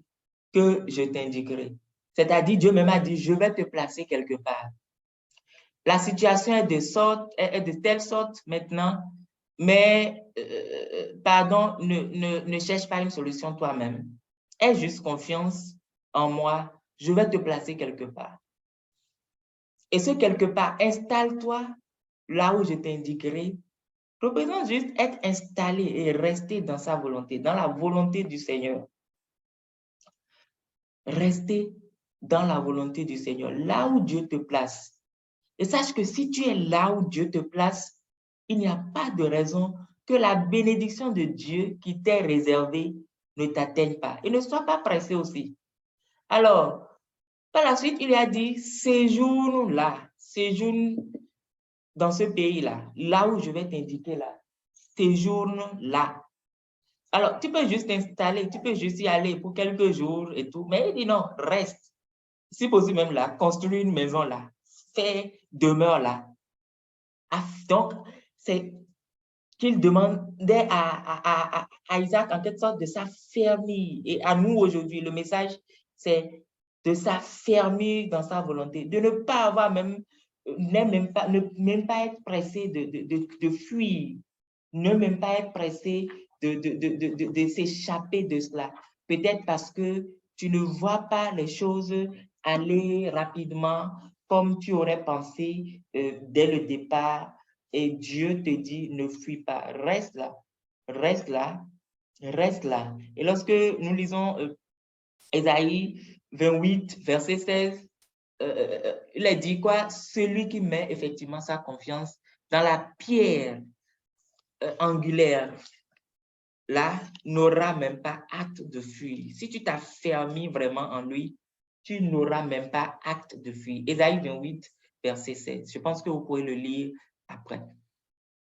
que je t'indiquerai. C'est-à-dire, Dieu même a dit, je vais te placer quelque part. La situation est de telle sorte maintenant, mais, pardon, ne cherche pas une solution toi-même. Aie juste confiance en moi, je vais te placer quelque part. Et ce quelque part, installe-toi là où je t'indiquerai, représente juste être installé et rester dans sa volonté, dans la volonté du Seigneur. Rester dans la volonté du Seigneur, là où Dieu te place. Et sache que si tu es là où Dieu te place, il n'y a pas de raison que la bénédiction de Dieu qui t'est réservée ne t'atteigne pas. Et ne sois pas pressé aussi. Alors, par la suite, il a dit, séjourne là, séjourne dans ce pays-là, là où je vais t'indiquer là, séjourne là. Alors, tu peux juste t'installer, tu peux juste y aller pour quelques jours et tout, mais il dit non, reste. Si possible même là, construis une maison là, fais demeure là. Donc, c'est qu'il demandait à Isaac en quelque sorte de s'affermir. Et à nous aujourd'hui, le message, c'est de s'affermir dans sa volonté, de ne pas avoir même pas être pressé de fuir, ne même pas être pressé de s'échapper de cela. Peut-être parce que tu ne vois pas les choses aller rapidement comme tu aurais pensé dès le départ. Et Dieu te dit, ne fuis pas, reste là, reste là, reste là. Et lorsque nous lisons Ésaïe 28, verset 16, il a dit quoi? Celui qui met effectivement sa confiance dans la pierre angulaire, là, n'aura même pas acte de fuir. Si tu t'affermis vraiment en lui, tu n'auras même pas acte de fuir. Ésaïe 28, verset 16. Je pense que vous pouvez le lire après.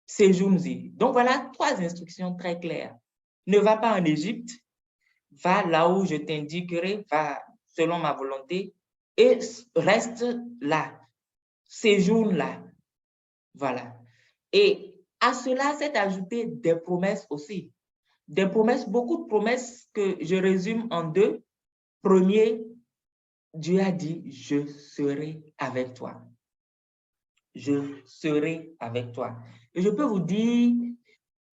Séjourne-y. Donc voilà 3 instructions très claires. Ne va pas en Égypte, va là où je t'indiquerai, va selon ma volonté, et reste là, séjourne là. Voilà. Et à cela, s'est ajouté des promesses aussi. Des promesses, beaucoup de promesses que je résume en deux. Premier, Dieu a dit, je serai avec toi. Je serai avec toi. Et je peux vous dire,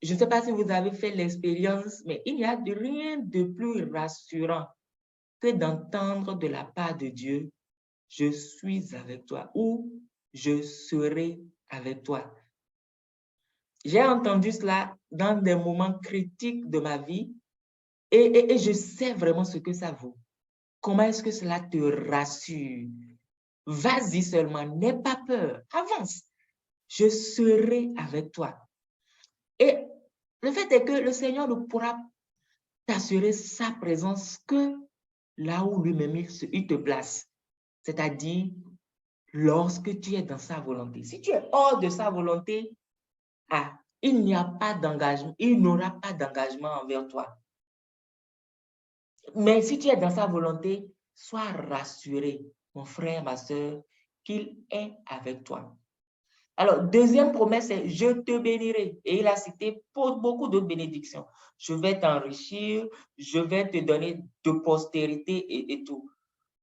je ne sais pas si vous avez fait l'expérience, mais il n'y a rien de plus rassurant que d'entendre de la part de Dieu, je suis avec toi ou je serai avec toi. J'ai entendu cela dans des moments critiques de ma vie et je sais vraiment ce que ça vaut. Comment est-ce que cela te rassure? Vas-y seulement, n'aie pas peur, avance. Je serai avec toi. Et le fait est que le Seigneur ne pourra t'assurer sa présence que là où lui-même il te place. C'est-à-dire lorsque tu es dans sa volonté. Si tu es hors de sa volonté, il n'y a pas d'engagement, il n'aura pas d'engagement envers toi. Mais si tu es dans sa volonté, sois rassuré, mon frère, ma soeur, qu'il est avec toi. Alors, deuxième promesse, c'est « je te bénirai ». Et il a cité pour beaucoup d'autres bénédictions. Je vais t'enrichir, je vais te donner de postérité et tout.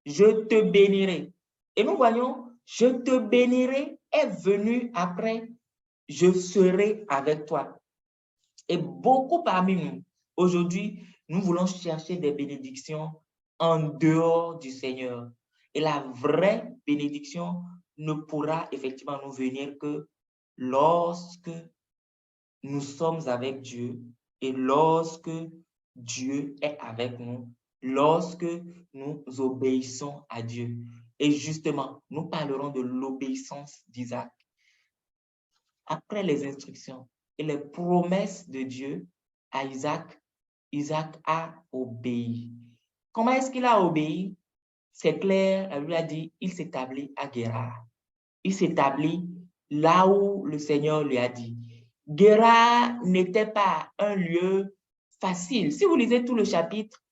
Je te bénirai. Et nous voyons, je te bénirai est venu après, je serai avec toi. Et beaucoup parmi nous, aujourd'hui, nous voulons chercher des bénédictions en dehors du Seigneur. Et la vraie bénédiction ne pourra effectivement nous venir que lorsque nous sommes avec Dieu et lorsque Dieu est avec nous, lorsque nous obéissons à Dieu. Et justement, nous parlerons de l'obéissance d'Isaac. Après les instructions et les promesses de Dieu à Isaac, Isaac a obéi. Comment est-ce qu'il a obéi? C'est clair, la Bible a dit, il s'établit à Guérar. Il s'établit là où le Seigneur lui a dit. Guérar n'était pas un lieu facile. Si vous lisez tout le chapitre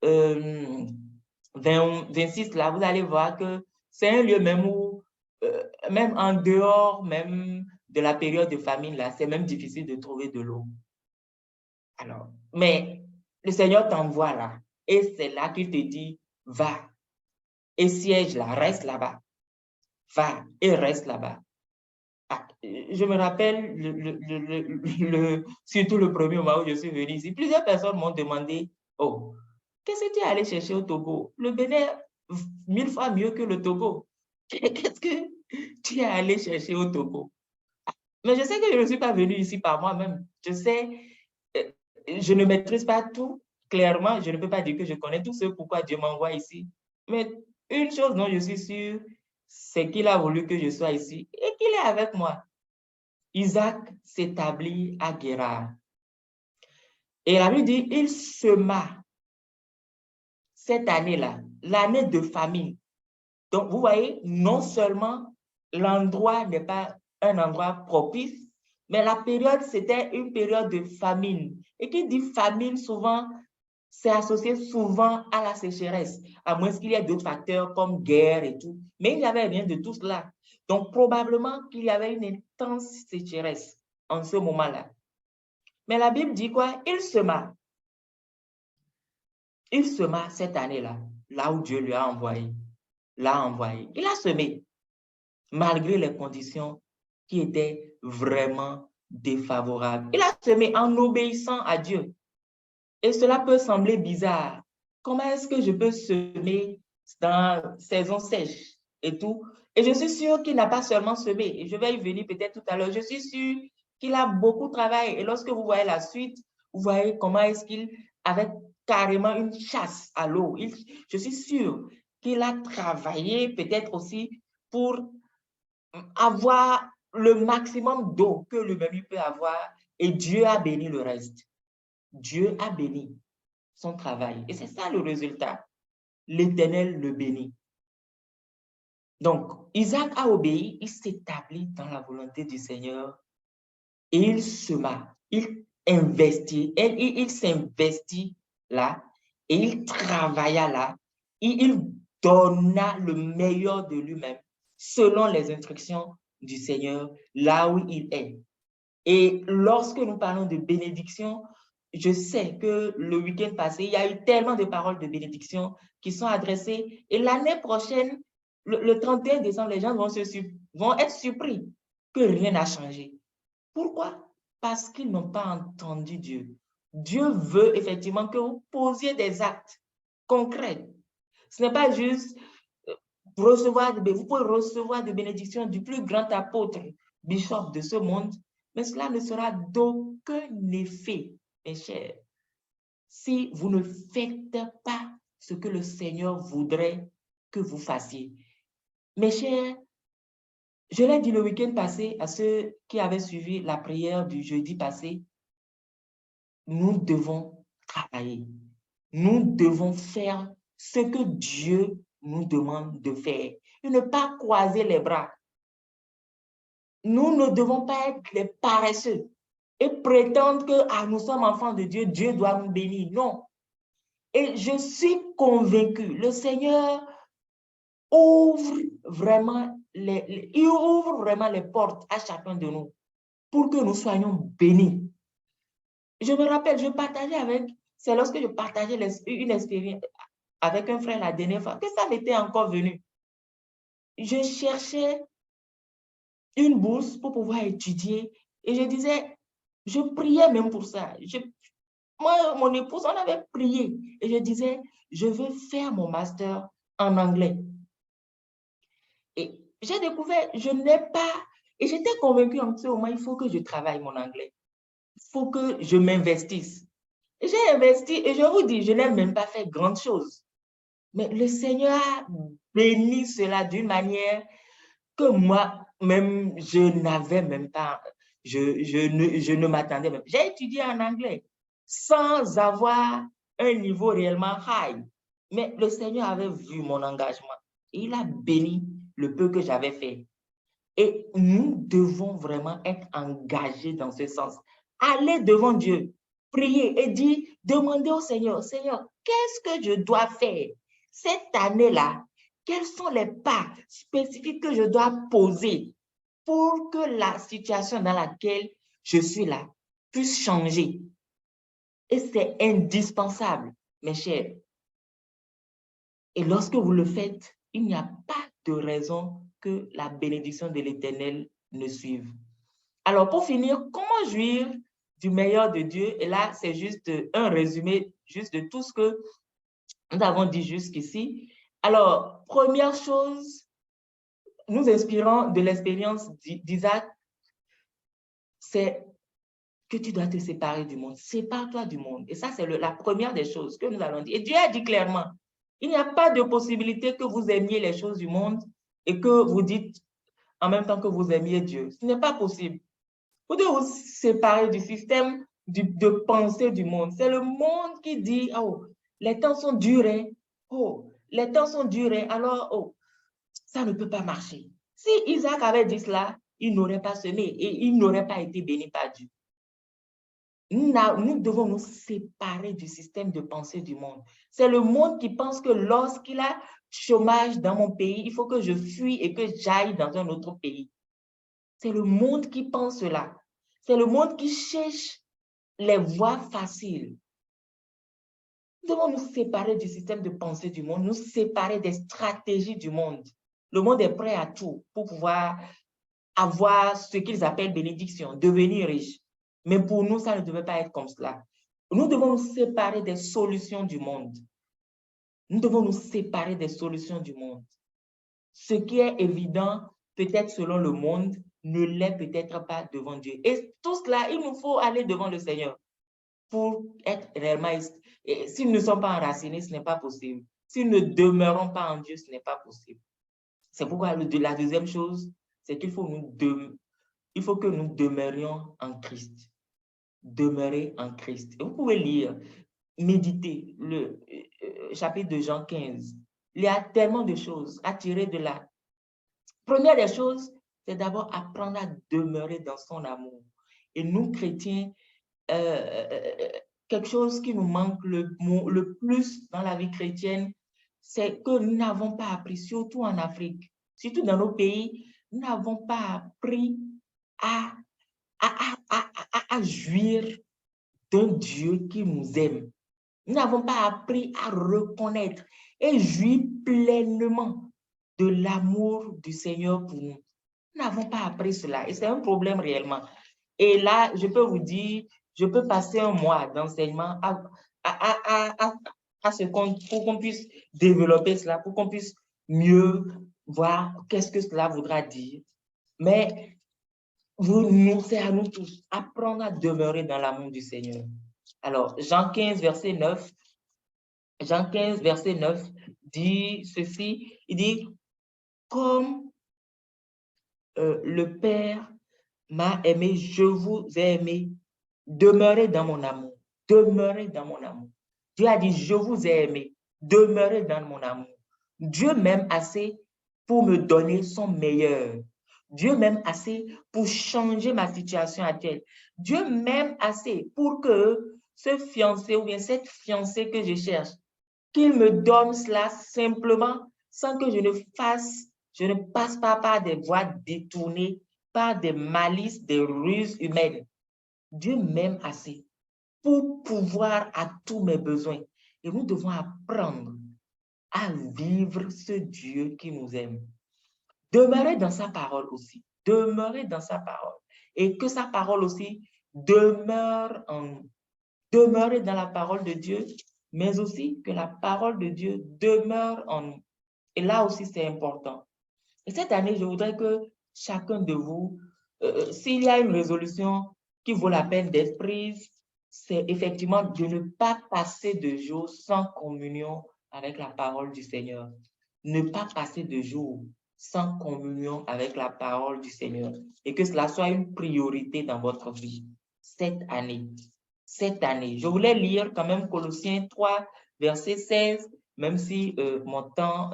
26, là, vous allez voir que c'est un lieu même où, même en dehors même de la période de famine, là, c'est même difficile de trouver de l'eau. Alors, mais le Seigneur t'envoie là. Et c'est là qu'il te dit, va et siège là, reste là-bas. Va et reste là-bas. Je me rappelle, surtout le premier moment où je suis venu ici, plusieurs personnes m'ont demandé, oh, qu'est-ce que tu es allé chercher au Togo? Le Bénin, 1000 fois mieux que le Togo. Qu'est-ce que tu es allé chercher au Togo? Mais je sais que je ne suis pas venu ici par moi-même. Je sais, je ne maîtrise pas tout. Clairement, je ne peux pas dire que je connais tout ce pourquoi Dieu m'envoie ici. Mais une chose dont je suis sûre, c'est qu'il a voulu que je sois ici et qu'il est avec moi. Isaac s'établit à Guérar. Et la Bible dit, il sema cette année-là, l'année de famine. Donc, vous voyez, non seulement l'endroit n'est pas un endroit propice, mais la période, c'était une période de famine. Et qui dit famine, souvent, c'est associé souvent à la sécheresse, à moins qu'il y ait d'autres facteurs comme guerre et tout. Mais il n'y avait rien de tout cela. Donc, probablement qu'il y avait une intense sécheresse en ce moment-là. Mais la Bible dit quoi? Il sema. Il sema cette année-là, là où Dieu lui a envoyé. L'a envoyé. Il a semé, malgré les conditions qui étaient vraiment défavorables. Il a semé en obéissant à Dieu. Et cela peut sembler bizarre. Comment est-ce que je peux semer dans saison sèche et tout? Et je suis sûre qu'il n'a pas seulement semé. Et je vais y venir peut-être tout à l'heure. Je suis sûre qu'il a beaucoup travaillé. Et lorsque vous voyez la suite, vous voyez comment est-ce qu'il avait carrément une chasse à l'eau. Je suis sûre qu'il a travaillé peut-être aussi pour avoir le maximum d'eau que lui-même peut avoir. Et Dieu a béni le reste. Dieu a béni son travail. Et c'est ça le résultat. L'Éternel le bénit. Donc, Isaac a obéi, il s'établit dans la volonté du Seigneur et il sema, il investit, il s'investit là Et il travailla là. Il donna le meilleur de lui-même selon les instructions du Seigneur là où il est. Et lorsque nous parlons de bénédiction, je sais que le week-end passé, il y a eu tellement de paroles de bénédiction qui sont adressées. Et l'année prochaine, le 31 décembre, les gens vont être surpris que rien n'a changé. Pourquoi? Parce qu'ils n'ont pas entendu Dieu. Dieu veut effectivement que vous posiez des actes concrets. Ce n'est pas juste recevoir, vous pouvez recevoir des bénédictions du plus grand apôtre, bishop de ce monde, mais cela ne sera d'aucun effet, mes chers, si vous ne faites pas ce que le Seigneur voudrait que vous fassiez. Mes chers, je l'ai dit le week-end passé à ceux qui avaient suivi la prière du jeudi passé, nous devons travailler. Nous devons faire ce que Dieu nous demande de faire et ne pas croiser les bras. Nous ne devons pas être les paresseux et prétendre que nous sommes enfants de Dieu, Dieu doit nous bénir. Non. Et je suis convaincue, le Seigneur ouvre vraiment il ouvre vraiment les portes à chacun de nous pour que nous soyons bénis. Je me rappelle, c'est lorsque je partageais une expérience avec un frère la dernière fois que ça m'était encore venu. Je cherchais une bourse pour pouvoir étudier et je disais, je priais même pour ça. Moi, mon épouse, on avait prié et je disais, je veux faire mon master en anglais. Et j'ai découvert, je n'ai pas, et j'étais convaincue en ce moment, il faut que je travaille mon anglais. Il faut que je m'investisse. Et j'ai investi et je vous dis, je n'ai même pas fait grande chose. Mais le Seigneur a béni cela d'une manière que moi-même, je n'avais même pas, je ne m'attendais même. J'ai étudié en anglais sans avoir un niveau réellement high. Mais le Seigneur avait vu mon engagement et il a béni le peu que j'avais fait. Et nous devons vraiment être engagés dans ce sens. Aller devant Dieu, prier et dire, demander au Seigneur, Seigneur, qu'est-ce que je dois faire cette année-là? Quels sont les pas spécifiques que je dois poser pour que la situation dans laquelle je suis là puisse changer? Et c'est indispensable, mes chers. Et lorsque vous le faites, il n'y a pas de raison que la bénédiction de l'Éternel ne suive. Alors, pour finir, comment jouir du meilleur de Dieu? Et là, c'est juste un résumé juste de tout ce que nous avons dit jusqu'ici. Alors, première chose, nous inspirons de l'expérience d'Isaac, c'est que tu dois te séparer du monde. Sépare-toi du monde. Et ça, c'est la première des choses que nous allons dire. Et Dieu a dit clairement, il n'y a pas de possibilité que vous aimiez les choses du monde et que vous dites en même temps que vous aimiez Dieu. Ce n'est pas possible. Vous devez vous séparer du système de pensée du monde. C'est le monde qui dit, oh, les temps sont durs, hein? Oh, les temps sont durs, hein? Alors, oh, ça ne peut pas marcher. Si Isaac avait dit cela, il n'aurait pas semé et il n'aurait pas été béni par Dieu. Nous devons nous séparer du système de pensée du monde. C'est le monde qui pense que lorsqu'il a chômage dans mon pays, il faut que je fuis et que j'aille dans un autre pays. C'est le monde qui pense cela. C'est le monde qui cherche les voies faciles. Nous devons nous séparer du système de pensée du monde, nous séparer des stratégies du monde. Le monde est prêt à tout pour pouvoir avoir ce qu'ils appellent bénédiction, devenir riche. Mais pour nous, ça ne devait pas être comme cela. Nous devons nous séparer des solutions du monde. Nous devons nous séparer des solutions du monde. Ce qui est évident, peut-être selon le monde, ne l'est peut-être pas devant Dieu. Et tout cela, il nous faut aller devant le Seigneur pour être réellement... Si nous ne sommes pas enracinés, ce n'est pas possible. Si nous ne demeurons pas en Dieu, ce n'est pas possible. C'est pourquoi la deuxième chose, c'est qu'il faut que nous demeurions en Christ. Demeurer en Christ. Et vous pouvez lire, méditer le chapitre de Jean 15. Il y a tellement de choses à tirer de là. Première des choses, c'est d'abord apprendre à demeurer dans son amour. Et nous, chrétiens, quelque chose qui nous manque le plus dans la vie chrétienne, c'est que nous n'avons pas appris, surtout en Afrique, surtout dans nos pays, nous n'avons pas appris à jouir d'un Dieu qui nous aime. Nous n'avons pas appris à reconnaître et jouir pleinement de l'amour du Seigneur pour nous. Nous n'avons pas appris cela et c'est un problème réellement. Et là, je peux vous dire, je peux passer un mois d'enseignement pour qu'on puisse développer cela, pour qu'on puisse mieux voir qu'est-ce que cela voudra dire. Mais c'est à nous tous, apprendre à demeurer dans l'amour du Seigneur. Alors, Jean 15, verset 9, Jean 15, verset 9 dit ceci, il dit, comme le Père m'a aimé, je vous ai aimé, demeurez dans mon amour, demeurez dans mon amour. Dieu a dit, je vous ai aimé, demeurez dans mon amour. Dieu m'aime assez pour me donner son meilleur. Dieu m'aime assez pour changer ma situation actuelle. Dieu m'aime assez pour que ce fiancé ou bien cette fiancée que je cherche, qu'il me donne cela simplement sans que je ne passe pas par des voies détournées, par des malices, des ruses humaines. Dieu m'aime assez pour pouvoir à tous mes besoins. Et nous devons apprendre à vivre ce Dieu qui nous aime. Demeurer dans sa parole aussi. Demeurer dans sa parole. Et que sa parole aussi demeure en nous. Demeurer dans la parole de Dieu, mais aussi que la parole de Dieu demeure en nous. Et là aussi, c'est important. Et cette année, je voudrais que chacun de vous, s'il y a une résolution qui vaut la peine d'être prise, c'est effectivement de ne pas passer de jour sans communion avec la parole du Seigneur. Ne pas passer de jour sans communion avec la parole du Seigneur. Et que cela soit une priorité dans votre vie cette année. Cette année. Je voulais lire quand même Colossiens 3, verset 16, même si mon temps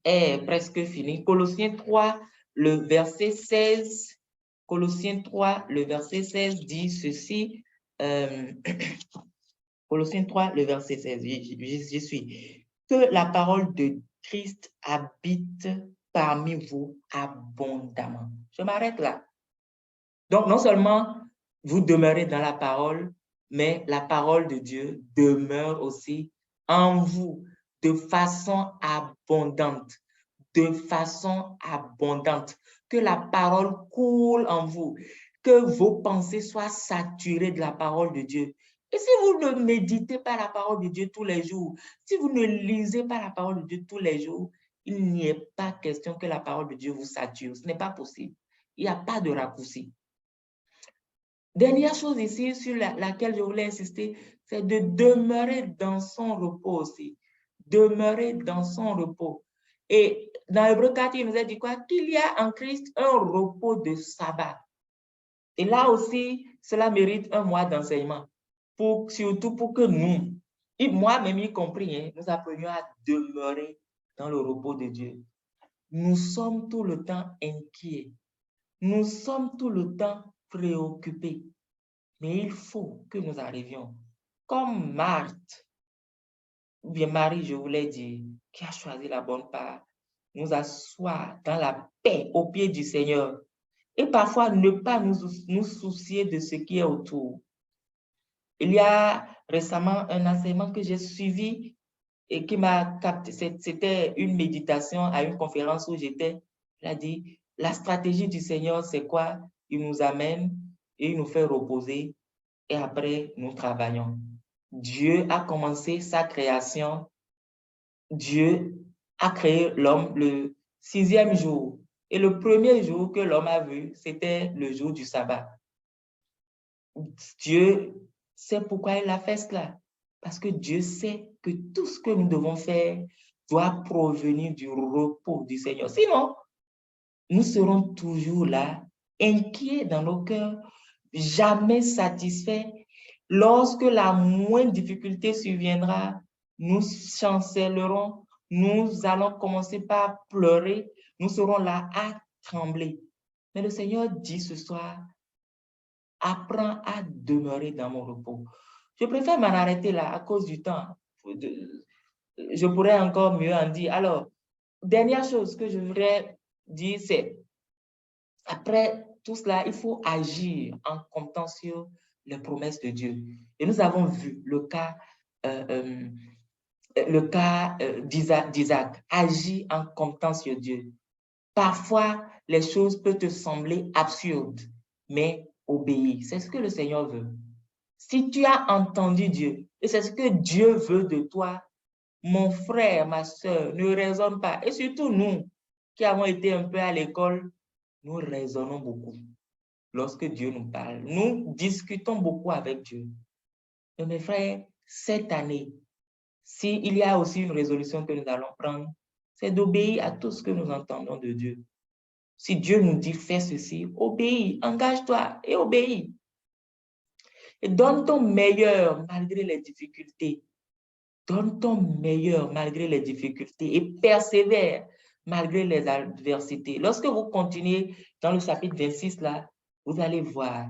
est presque fini. Colossiens 3, le verset 16. Colossiens 3, le verset 16 dit ceci. Colossiens 3, le verset 16. J'y suis. Que la parole de Christ habite parmi vous abondamment. Je m'arrête là. Donc, non seulement vous demeurez dans la parole, mais la parole de Dieu demeure aussi en vous de façon abondante. De façon abondante. Que la parole coule en vous. Que vos pensées soient saturées de la parole de Dieu. Et si vous ne méditez pas la parole de Dieu tous les jours, si vous ne lisez pas la parole de Dieu tous les jours, il n'y est pas question que la parole de Dieu vous sature. Ce n'est pas possible. Il n'y a pas de raccourci. Dernière chose ici sur laquelle je voulais insister, c'est de demeurer dans son repos aussi. Demeurer dans son repos. Et dans Hébreux 4, il nous a dit quoi? Qu'il y a en Christ un repos de sabbat. Et là aussi, cela mérite un mois d'enseignement. Surtout pour que nous, et moi-même y compris, nous apprenions à demeurer dans le repos de Dieu. Nous sommes tout le temps inquiets. Nous sommes tout le temps préoccupés. Mais il faut que nous arrivions, comme Marthe, ou bien Marie, je voulais dire, qui a choisi la bonne part, nous asseoir dans la paix au pied du Seigneur. Et parfois, ne pas nous soucier de ce qui est autour. Il y a récemment un enseignement que j'ai suivi et qui m'a capté. C'était une méditation à une conférence où j'étais. Il a dit, la stratégie du Seigneur, c'est quoi? Il nous amène et il nous fait reposer et après, nous travaillons. Dieu a commencé sa création. Dieu a créé l'homme le 6e jour. Et le premier jour que l'homme a vu, c'était le jour du sabbat. Dieu sait pourquoi il a fait cela. Parce que Dieu sait que tout ce que nous devons faire doit provenir du repos du Seigneur. Sinon, nous serons toujours là, inquiets dans nos cœurs, jamais satisfaits. Lorsque la moindre difficulté surviendra, nous chancellerons, nous allons commencer par pleurer, nous serons là à trembler. Mais le Seigneur dit ce soir, apprends à demeurer dans mon repos. Je préfère m'en arrêter là à cause du temps. Je pourrais encore mieux en dire. Alors, dernière chose que je voudrais dire, c'est après tout cela, il faut agir en comptant sur les promesses de Dieu. Et nous avons vu le cas d'Isaac, agir en comptant sur Dieu. Parfois, les choses peuvent te sembler absurdes, mais obéis. C'est ce que le Seigneur veut. Si tu as entendu Dieu, et c'est ce que Dieu veut de toi, mon frère, ma soeur, ne raisonne pas. Et surtout nous, qui avons été un peu à l'école, nous raisonnons beaucoup. Lorsque Dieu nous parle, nous discutons beaucoup avec Dieu. Et mes frères, cette année, s'il y a aussi une résolution que nous allons prendre, c'est d'obéir à tout ce que nous entendons de Dieu. Si Dieu nous dit fais ceci, obéis, engage-toi et obéis. Et donne ton meilleur malgré les difficultés. Donne ton meilleur malgré les difficultés et persévère malgré les adversités. Lorsque vous continuez dans le chapitre 26, là, vous allez voir,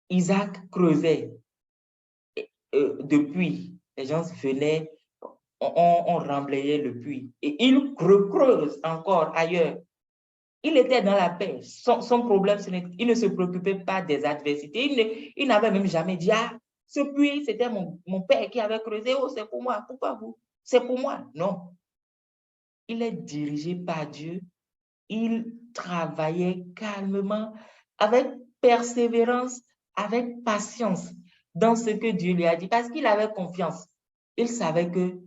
Isaac creusait depuis. Les gens venaient, on remblayait le puits. Et il creuse encore ailleurs. Il était dans la paix. Son problème, il ne se préoccupait pas des adversités. Il n'avait même jamais dit, ah, ce puits, c'était mon père qui avait creusé. Oh, c'est pour moi. Pourquoi vous? C'est pour moi. Non. Il est dirigé par Dieu. Il travaillait calmement, avec persévérance, avec patience dans ce que Dieu lui a dit, parce qu'il avait confiance. Il savait que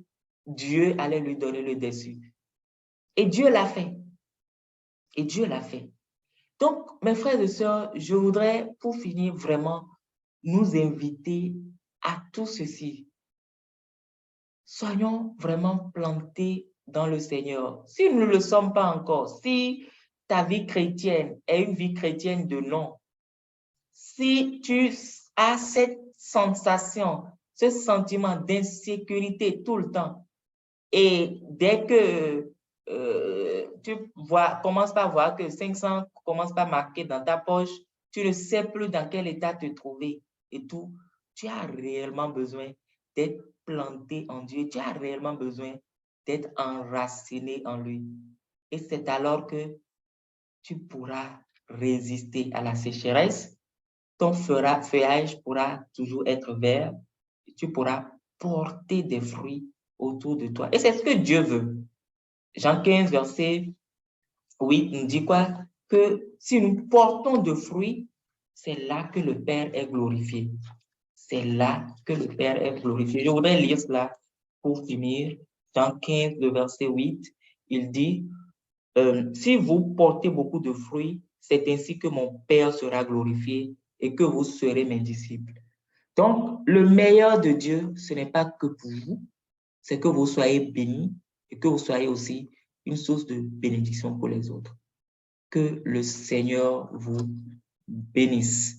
Dieu allait lui donner le dessus. Et Dieu l'a fait. Et Dieu l'a fait. Donc, mes frères et sœurs, je voudrais, pour finir, vraiment nous inviter à tout ceci. Soyons vraiment plantés dans le Seigneur. Si nous ne le sommes pas encore, si ta vie chrétienne est une vie chrétienne de nom, si tu as cette sensation, ce sentiment d'insécurité tout le temps, et dès que tu commences par voir que 500 commence par marquer dans ta poche, tu ne sais plus dans quel état te trouver et tout, tu as réellement besoin d'être planté en Dieu, tu as réellement besoin d'être enraciné en lui. Et c'est alors que tu pourras résister à la sécheresse, ton feuillage pourra toujours être vert, et tu pourras porter des fruits autour de toi. Et c'est ce que Dieu veut. Jean 15, verset 8 nous dit quoi? Que si nous portons de fruits, c'est là que le Père est glorifié. C'est là que le Père est glorifié. Je voudrais lire cela pour finir. Jean 15, le verset 8, il dit, si vous portez beaucoup de fruits, c'est ainsi que mon Père sera glorifié et que vous serez mes disciples. Donc, le meilleur de Dieu, ce n'est pas que pour vous, c'est que vous soyez bénis et que vous soyez aussi une source de bénédiction pour les autres. Que le Seigneur vous bénisse.